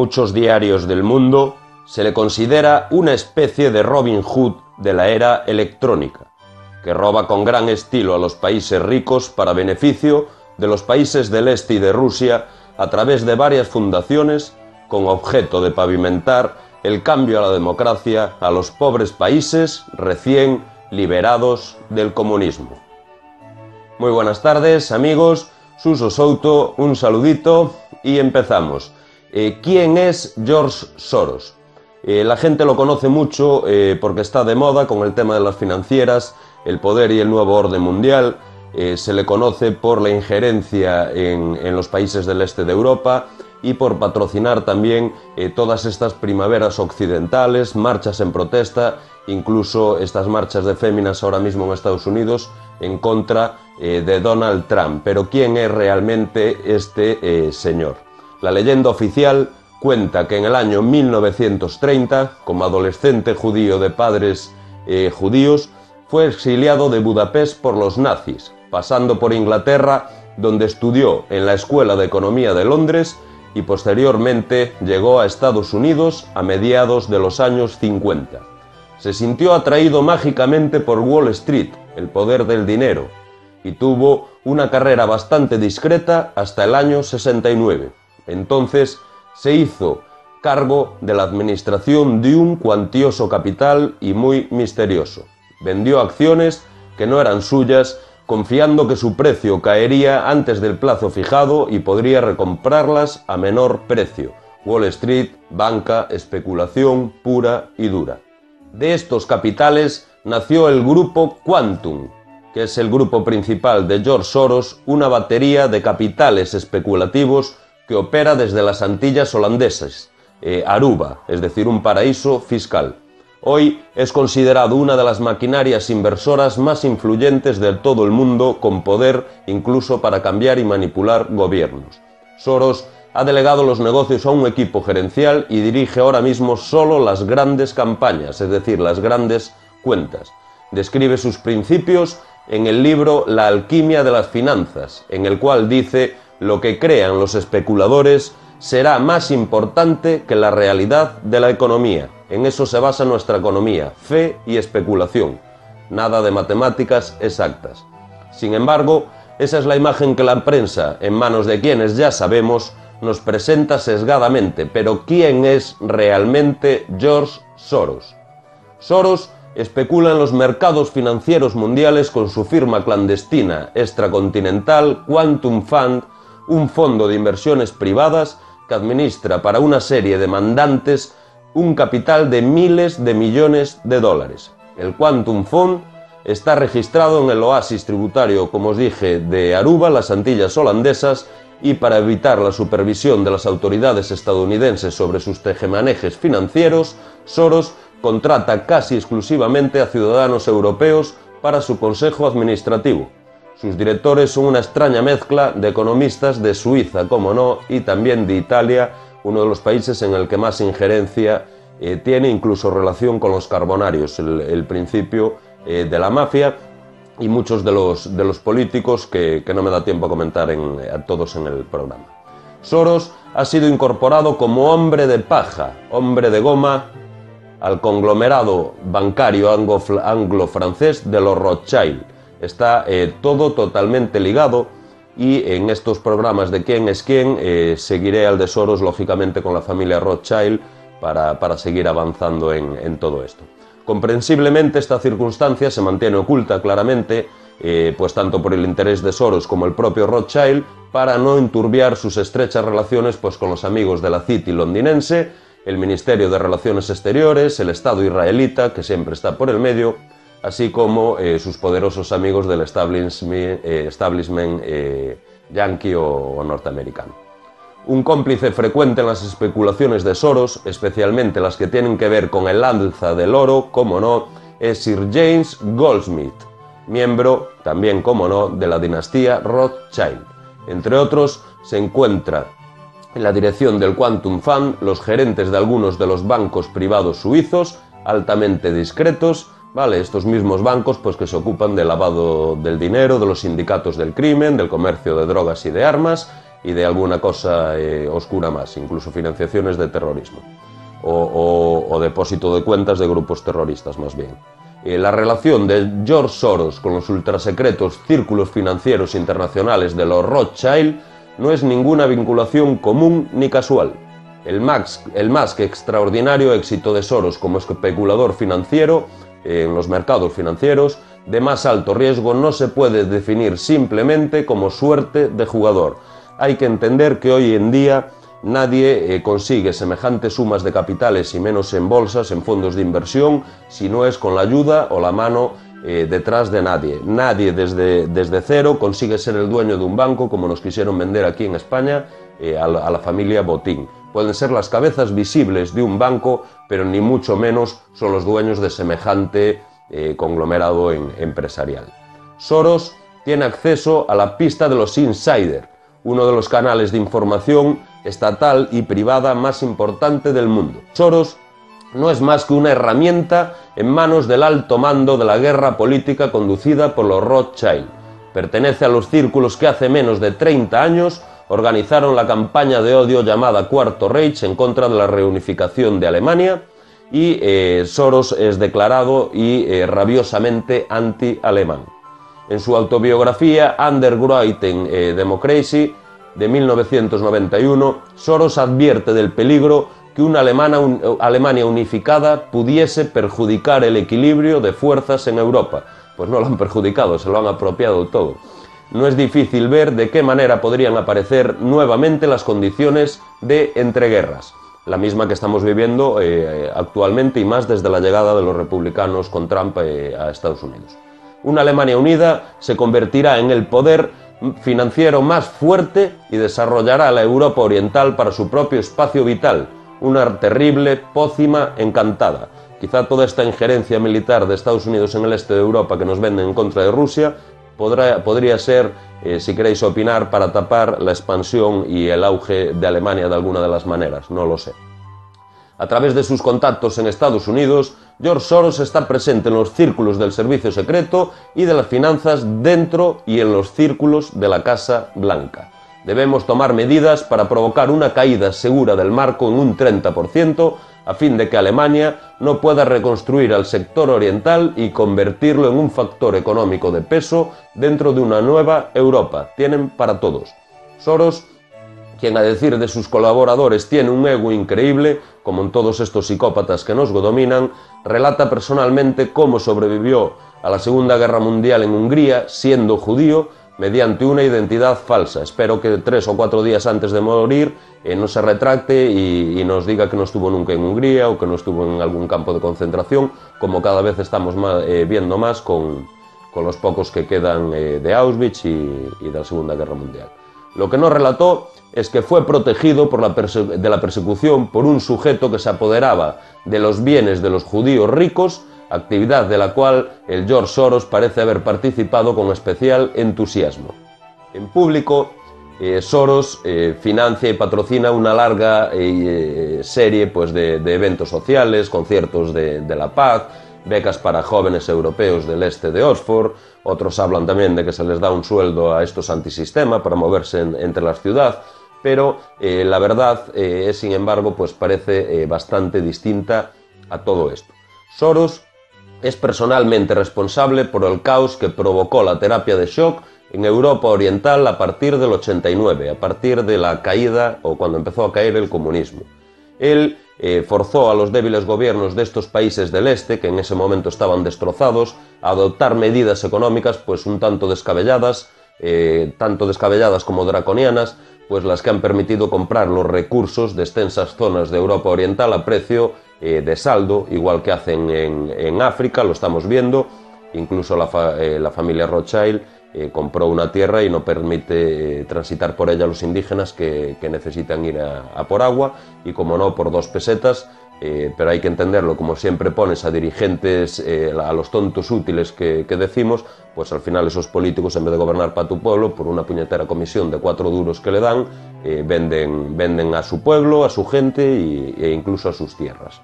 muchos diarios del mundo, se le considera una especie de Robin Hood de la era electrónica, que roba con gran estilo a los países ricos para beneficio de los países del este y de Rusia a través de varias fundaciones con objeto de pavimentar el cambio a la democracia a los pobres países recién liberados del comunismo. Muy buenas tardes, amigos. Suso Souto, un saludito y empezamos. ¿Quién es George Soros? La gente lo conoce mucho porque está de moda con el tema de las financieras, el poder y el nuevo orden mundial. Se le conoce por la injerencia en los países del este de Europa y por patrocinar también todas estas primaveras occidentales, marchas en protesta, incluso estas marchas de féminas ahora mismo en Estados Unidos en contra de Donald Trump. Pero ¿quién es realmente este señor? La leyenda oficial cuenta que en el año 1930, como adolescente judío de padres judíos, fue exiliado de Budapest por los nazis, pasando por Inglaterra, donde estudió en la Escuela de Economía de Londres y posteriormente llegó a Estados Unidos a mediados de los años 50. Se sintió atraído mágicamente por Wall Street, el poder del dinero, y tuvo una carrera bastante discreta hasta el año 69. Entonces se hizo cargo de la administración de un cuantioso capital y muy misterioso. Vendió acciones que no eran suyas, confiando que su precio caería antes del plazo fijado y podría recomprarlas a menor precio. Wall Street, banca, especulación pura y dura. De estos capitales nació el grupo Quantum, que es el grupo principal de George Soros, una batería de capitales especulativos que opera desde las Antillas holandesas, Aruba, es decir, un paraíso fiscal. Hoy es considerado una de las maquinarias inversoras más influyentes de todo el mundo, con poder incluso para cambiar y manipular gobiernos. Soros ha delegado los negocios a un equipo gerencial y dirige ahora mismo solo las grandes campañas, es decir, las grandes cuentas. Describe sus principios en el libro La alquimia de las finanzas, en el cual dice: lo que crean los especuladores será más importante que la realidad de la economía. En eso se basa nuestra economía, fe y especulación. Nada de matemáticas exactas. Sin embargo, esa es la imagen que la prensa, en manos de quienes ya sabemos, nos presenta sesgadamente. Pero ¿quién es realmente George Soros? Soros especula en los mercados financieros mundiales con su firma clandestina extracontinental Quantum Fund, un fondo de inversiones privadas que administra para una serie de mandantes un capital de miles de millones de dólares. El Quantum Fund está registrado en el oasis tributario, como os dije, de Aruba, las Antillas holandesas, y para evitar la supervisión de las autoridades estadounidenses sobre sus tejemanejes financieros, Soros contrata casi exclusivamente a ciudadanos europeos para su consejo administrativo. Sus directores son una extraña mezcla de economistas de Suiza, como no, y también de Italia, uno de los países en el que más injerencia tiene, incluso relación con los carbonarios, el principio de la mafia, y muchos de los políticos que no me da tiempo a comentar a todos en el programa. Soros ha sido incorporado como hombre de paja, hombre de goma, al conglomerado bancario anglo-francés de los Rothschild. Está todo totalmente ligado, y en estos programas de quién es quién seguiré al de Soros, lógicamente, con la familia Rothschild para seguir avanzando en todo esto. Comprensiblemente esta circunstancia se mantiene oculta claramente, pues tanto por el interés de Soros como el propio Rothschild, para no enturbiar sus estrechas relaciones pues con los amigos de la City londinense, el Ministerio de Relaciones Exteriores, el Estado israelita, que siempre está por el medio, así como sus poderosos amigos del establishment yanqui o norteamericano. Un cómplice frecuente en las especulaciones de Soros, especialmente las que tienen que ver con el alza del oro, como no, es Sir James Goldsmith, miembro también, como no, de la dinastía Rothschild. Entre otros, se encuentra en la dirección del Quantum Fund los gerentes de algunos de los bancos privados suizos, altamente discretos, ¿vale? Estos mismos bancos pues que se ocupan del lavado del dinero, de los sindicatos del crimen, del comercio de drogas y de armas, y de alguna cosa oscura más, incluso financiaciones de terrorismo o depósito de cuentas de grupos terroristas más bien. La relación de George Soros con los ultrasecretos círculos financieros internacionales de los Rothschild no es ninguna vinculación común ni casual. El más que extraordinario éxito de Soros como especulador financiero en los mercados financieros de más alto riesgo no se puede definir simplemente como suerte de jugador. Hay que entender que hoy en día nadie consigue semejantes sumas de capitales y menos en bolsas, en fondos de inversión, si no es con la ayuda o la mano detrás de nadie. Nadie desde cero consigue ser el dueño de un banco como nos quisieron vender aquí en España a la familia Botín. Pueden ser las cabezas visibles de un banco, pero ni mucho menos son los dueños de semejante conglomerado empresarial. Soros tiene acceso a la pista de los insiders, uno de los canales de información estatal y privada más importante del mundo. Soros no es más que una herramienta en manos del alto mando de la guerra política conducida por los Rothschild. Pertenece a los círculos que hace menos de 30 años organizaron la campaña de odio llamada Cuarto Reich en contra de la reunificación de Alemania y Soros es declarado y rabiosamente anti-alemán. En su autobiografía Underwriting Democracy de 1991, Soros advierte del peligro que una Alemania unificada pudiese perjudicar el equilibrio de fuerzas en Europa. Pues no lo han perjudicado, se lo han apropiado todo. No es difícil ver de qué manera podrían aparecer nuevamente las condiciones de entreguerras, la misma que estamos viviendo actualmente y más desde la llegada de los republicanos con Trump a Estados Unidos. Una Alemania unida se convertirá en el poder financiero más fuerte y desarrollará la Europa oriental para su propio espacio vital, una terrible pócima encantada. Quizá toda esta injerencia militar de Estados Unidos en el este de Europa que nos venden en contra de Rusia podría ser, si queréis opinar, para tapar la expansión y el auge de Alemania de alguna de las maneras, no lo sé. A través de sus contactos en Estados Unidos, George Soros está presente en los círculos del servicio secreto y de las finanzas dentro y en los círculos de la Casa Blanca. Debemos tomar medidas para provocar una caída segura del marco en un 30%, a fin de que Alemania no pueda reconstruir al sector oriental y convertirlo en un factor económico de peso dentro de una nueva Europa. Tienen para todos. Soros, quien a decir de sus colaboradores tiene un ego increíble, como en todos estos psicópatas que nos dominan, relata personalmente cómo sobrevivió a la Segunda Guerra Mundial en Hungría siendo judío mediante una identidad falsa. Espero que 3 o 4 días antes de morir no se retracte y nos diga que no estuvo nunca en Hungría o que no estuvo en algún campo de concentración, como cada vez estamos viendo más con los pocos que quedan de Auschwitz y de la Segunda Guerra Mundial. Lo que no relató es que fue protegido de la persecución por un sujeto que se apoderaba de los bienes de los judíos ricos, actividad de la cual el George Soros parece haber participado con especial entusiasmo. En público, Soros financia y patrocina una larga serie de eventos sociales, conciertos de la paz, becas para jóvenes europeos del este de Oxford. Otros hablan también de que se les da un sueldo a estos antisistema para moverse entre las ciudades, pero la verdad es, sin embargo, pues parece bastante distinta a todo esto. Soros es personalmente responsable por el caos que provocó la terapia de shock en Europa Oriental a partir del 89, a partir de la caída o cuando empezó a caer el comunismo. Él forzó a los débiles gobiernos de estos países del este, que en ese momento estaban destrozados, a adoptar medidas económicas pues un tanto descabelladas como draconianas, pues las que han permitido comprar los recursos de extensas zonas de Europa Oriental a precio de saldo, igual que hacen en África, lo estamos viendo. Incluso la familia Rothschild compró una tierra y no permite transitar por ella a los indígenas que necesitan ir a por agua, y como no, por 2 pesetas, pero hay que entenderlo, como siempre pones a dirigentes, a los tontos útiles que decimos, pues al final esos políticos, en vez de gobernar para tu pueblo, por una puñetera comisión de 4 duros que le dan, venden a su pueblo, a su gente e incluso a sus tierras.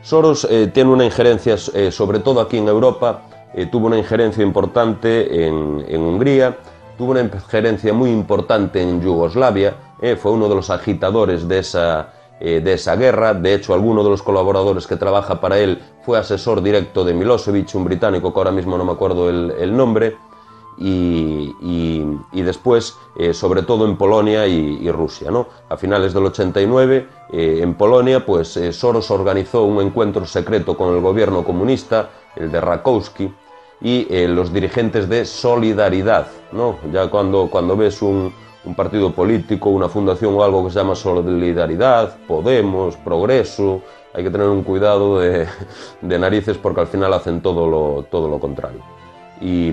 Soros tiene una injerencia, sobre todo aquí en Europa, tuvo una injerencia importante en Hungría, tuvo una injerencia muy importante en Yugoslavia, fue uno de los agitadores de esa guerra. De hecho, alguno de los colaboradores que trabaja para él fue asesor directo de Milosevic, un británico que ahora mismo no me acuerdo el nombre, y después, sobre todo en Polonia y Rusia, ¿no? A finales del 89, en Polonia, pues Soros organizó un encuentro secreto con el gobierno comunista, el de Rakowski, y los dirigentes de Solidaridad, ¿no? Ya cuando ves un partido político, una fundación o algo que se llama Solidaridad, Podemos, Progreso, hay que tener un cuidado de narices, porque al final hacen todo lo contrario. Y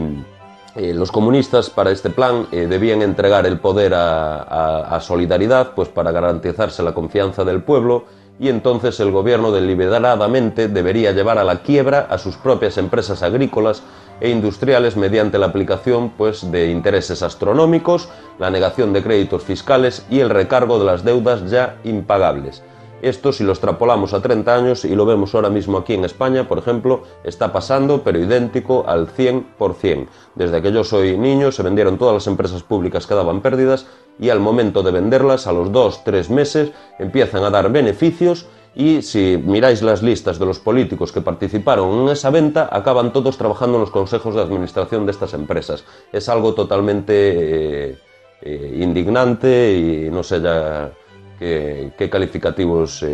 los comunistas, para este plan, debían entregar el poder a Solidaridad, pues para garantizarse la confianza del pueblo, y entonces el gobierno deliberadamente debería llevar a la quiebra a sus propias empresas agrícolas e industriales mediante la aplicación, pues, de intereses astronómicos, la negación de créditos fiscales y el recargo de las deudas ya impagables. Esto, si lo extrapolamos a 30 años, y lo vemos ahora mismo aquí en España, por ejemplo, está pasando, pero idéntico al 100%. Desde que yo soy niño se vendieron todas las empresas públicas que daban pérdidas, y al momento de venderlas, a los 2-3 meses, empiezan a dar beneficios, y si miráis las listas de los políticos que participaron en esa venta, acaban todos trabajando en los consejos de administración de estas empresas. Es algo totalmente indignante, y no sé ya qué calificativos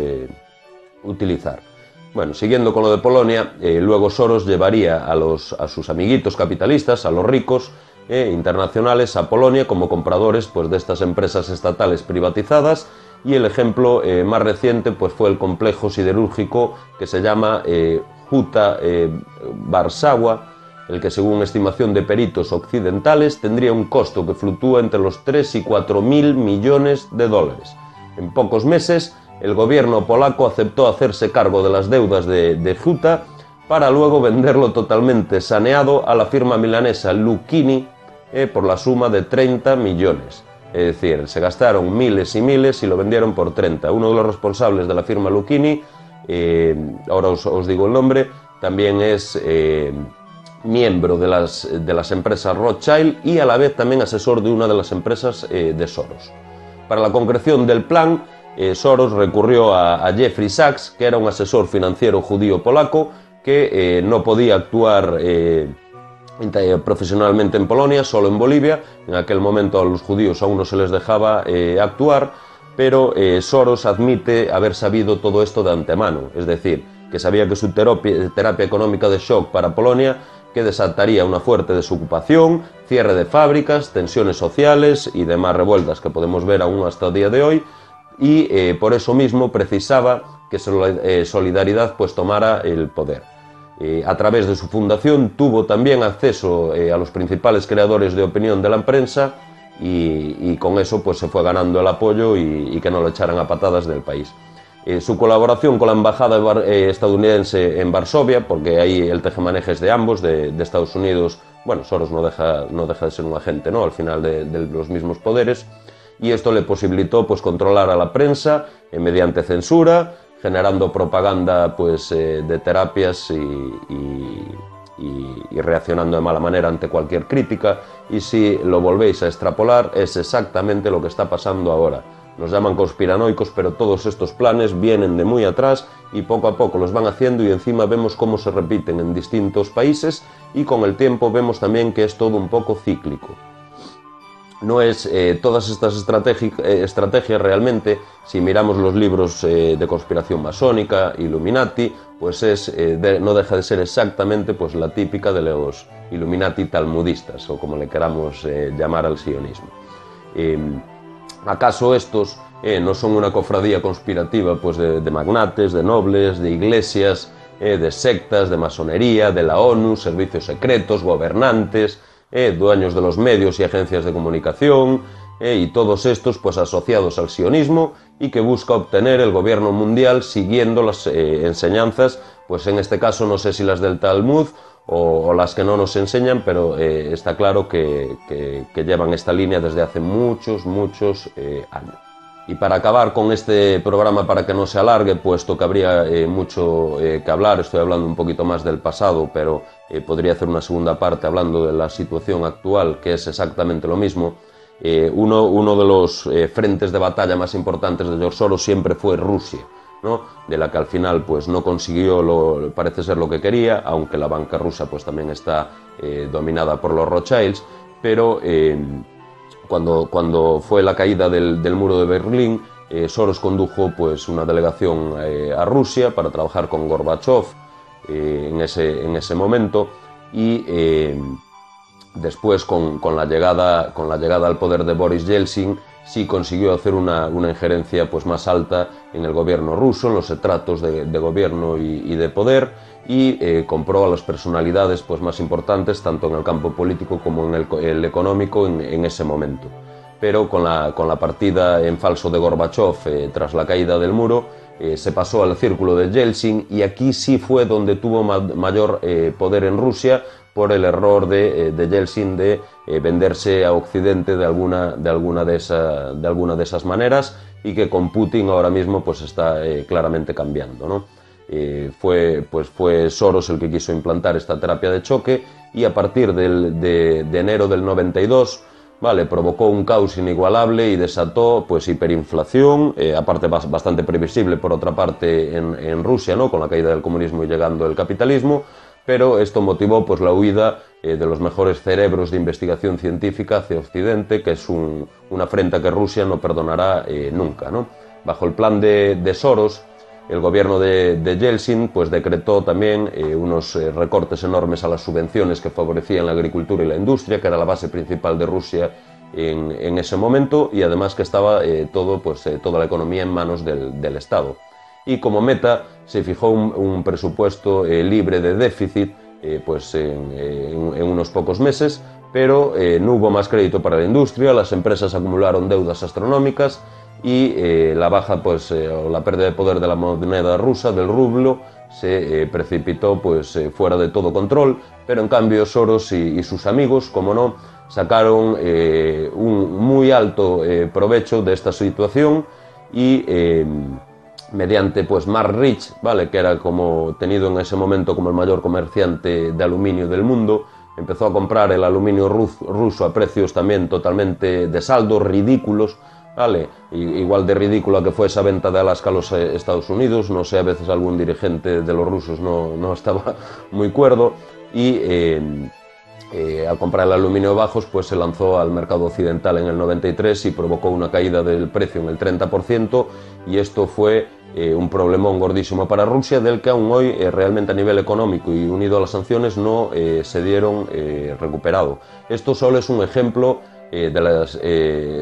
utilizar. Bueno, siguiendo con lo de Polonia, luego Soros llevaría a sus amiguitos capitalistas, a los ricos internacionales, a Polonia como compradores, pues, de estas empresas estatales privatizadas, y el ejemplo más reciente, pues, fue el complejo siderúrgico que se llama Huta Warsawa, el que, según estimación de peritos occidentales, tendría un costo que fluctúa entre los 3 y 4.000 millones de dólares. En pocos meses, el gobierno polaco aceptó hacerse cargo de las deudas de Huta, para luego venderlo totalmente saneado a la firma milanesa Lucchini por la suma de 30 millones. Es decir, se gastaron miles y miles y lo vendieron por 30. Uno de los responsables de la firma Lucchini, ahora os digo el nombre, también es miembro de las empresas Rothschild, y a la vez también asesor de una de las empresas de Soros. Para la concreción del plan, Soros recurrió a Jeffrey Sachs, que era un asesor financiero judío polaco, que no podía actuar profesionalmente en Polonia, solo en Bolivia. En aquel momento a los judíos aún no se les dejaba actuar, pero Soros admite haber sabido todo esto de antemano, es decir, que sabía que su terapia económica de shock para Polonia, que desataría una fuerte desocupación, cierre de fábricas, tensiones sociales y demás revueltas que podemos ver aún hasta el día de hoy, y por eso mismo precisaba que Solidaridad, pues, tomara el poder. A través de su fundación tuvo también acceso a los principales creadores de opinión de la prensa, y con eso, pues, se fue ganando el apoyo y que no lo echaran a patadas del país. Su colaboración con la embajada estadounidense en Varsovia, porque ahí el tejemanejes de ambos, de Estados Unidos, bueno, Soros no deja de ser un agente, ¿no?, al final de los mismos poderes, y esto le posibilitó, pues, controlar a la prensa mediante censura, generando propaganda, pues, de terapias y reaccionando de mala manera ante cualquier crítica. Y si lo volvéis a extrapolar, es exactamente lo que está pasando ahora. Nos llaman conspiranoicos, pero todos estos planes vienen de muy atrás y poco a poco los van haciendo, y encima vemos cómo se repiten en distintos países, y con el tiempo vemos también que es todo un poco cíclico. No es todas estas estrategias realmente, si miramos los libros de conspiración masónica, Illuminati, pues no deja de ser exactamente, pues, la típica de los Illuminati talmudistas, o como le queramos llamar al sionismo. ¿Acaso estos no son una cofradía conspirativa, pues, de magnates, de nobles, de iglesias, de sectas, de masonería, de la ONU, servicios secretos, gobernantes, dueños de los medios y agencias de comunicación, y todos estos, pues, asociados al sionismo, y que busca obtener el gobierno mundial siguiendo las enseñanzas, pues en este caso no sé si las del Talmud o las que no nos enseñan, pero está claro que llevan esta línea desde hace muchos años. Y para acabar con este programa, para que no se alargue, puesto que habría mucho que hablar, estoy hablando un poquito más del pasado, pero podría hacer una segunda parte hablando de la situación actual, que es exactamente lo mismo. Uno de los frentes de batalla más importantes de George Soros siempre fue Rusia, ¿no? De la que al final pues no consiguió parece ser lo que quería, aunque la banca rusa pues también está dominada por los Rothschilds, pero cuando fue la caída del muro de Berlín, Soros condujo pues una delegación a Rusia para trabajar con Gorbachev en ese momento, y después con la llegada al poder de Boris Yeltsin sí consiguió hacer una injerencia pues más alta en el gobierno ruso, en los estratos de gobierno y de poder, y compró a las personalidades pues más importantes tanto en el campo político como en el económico en ese momento. Pero con la partida en falso de Gorbachev tras la caída del muro, se pasó al círculo de Yeltsin, y aquí sí fue donde tuvo mayor poder en Rusia, por el error de Yeltsin de venderse a Occidente de alguna de esas maneras, y que con Putin ahora mismo pues está claramente cambiando, ¿no? Fue Soros el que quiso implantar esta terapia de choque, y a partir de enero del 92, ¿vale?, provocó un caos inigualable y desató pues hiperinflación, aparte bastante previsible por otra parte en Rusia, ¿no?, con la caída del comunismo y llegando el capitalismo, pero esto motivó pues la huida de los mejores cerebros de investigación científica hacia Occidente, que es una afrenta que Rusia no perdonará nunca, ¿no? Bajo el plan de Soros, el gobierno de Yeltsin pues decretó también unos recortes enormes a las subvenciones que favorecían la agricultura y la industria, que era la base principal de Rusia en ese momento, y además que estaba toda la economía en manos del Estado. Y como meta se fijó un presupuesto libre de déficit pues en unos pocos meses, pero no hubo más crédito para la industria, las empresas acumularon deudas astronómicas, y la baja o la pérdida de poder de la moneda rusa, del rublo, se precipitó fuera de todo control. Pero en cambio Soros y sus amigos, como no, sacaron un muy alto provecho de esta situación, y mediante Mark Rich, ¿vale?, que era como tenido en ese momento como el mayor comerciante de aluminio del mundo, empezó a comprar el aluminio ruso a precios también totalmente de saldo, ridículos, ¿vale? Igual de ridícula que fue esa venta de Alaska a los Estados Unidos. No sé, a veces algún dirigente de los rusos no estaba muy cuerdo, y al comprar el aluminio bajos pues se lanzó al mercado occidental en el 93 y provocó una caída del precio en el 30%, y esto fue un problemón gordísimo para Rusia, del que aún hoy realmente a nivel económico y unido a las sanciones no se dieron recuperado. Esto solo es un ejemplo de la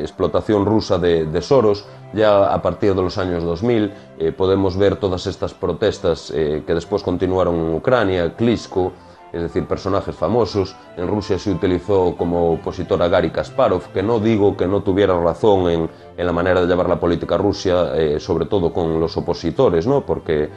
explotación rusa de Soros. Ya a partir de los años 2000 podemos ver todas estas protestas que después continuaron en Ucrania, Klitschko, es decir, personajes famosos. En Rusia se utilizó como opositor a Gary Kasparov, que no digo que no tuviera razón en la manera de llevar la política rusa, sobre todo con los opositores, ¿no?, porque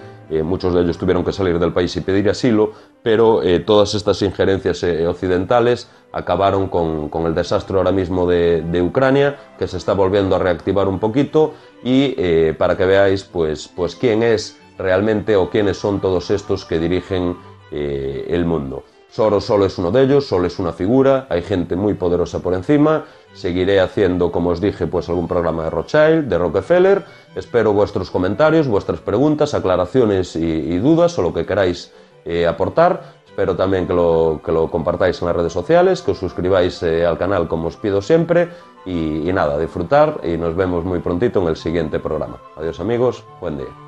muchos de ellos tuvieron que salir del país y pedir asilo, pero todas estas injerencias occidentales acabaron con el desastre ahora mismo de Ucrania, que se está volviendo a reactivar un poquito, y para que veáis pues quién es realmente, o quiénes son todos estos que dirigen el mundo. Soros solo es uno de ellos, solo es una figura, hay gente muy poderosa por encima. Seguiré haciendo, como os dije, pues algún programa de Rothschild, de Rockefeller. Espero vuestros comentarios, vuestras preguntas, aclaraciones y dudas, o lo que queráis aportar. Espero también que lo compartáis en las redes sociales, que os suscribáis al canal como os pido siempre, y nada, disfrutar, y nos vemos muy prontito en el siguiente programa. Adiós amigos, buen día.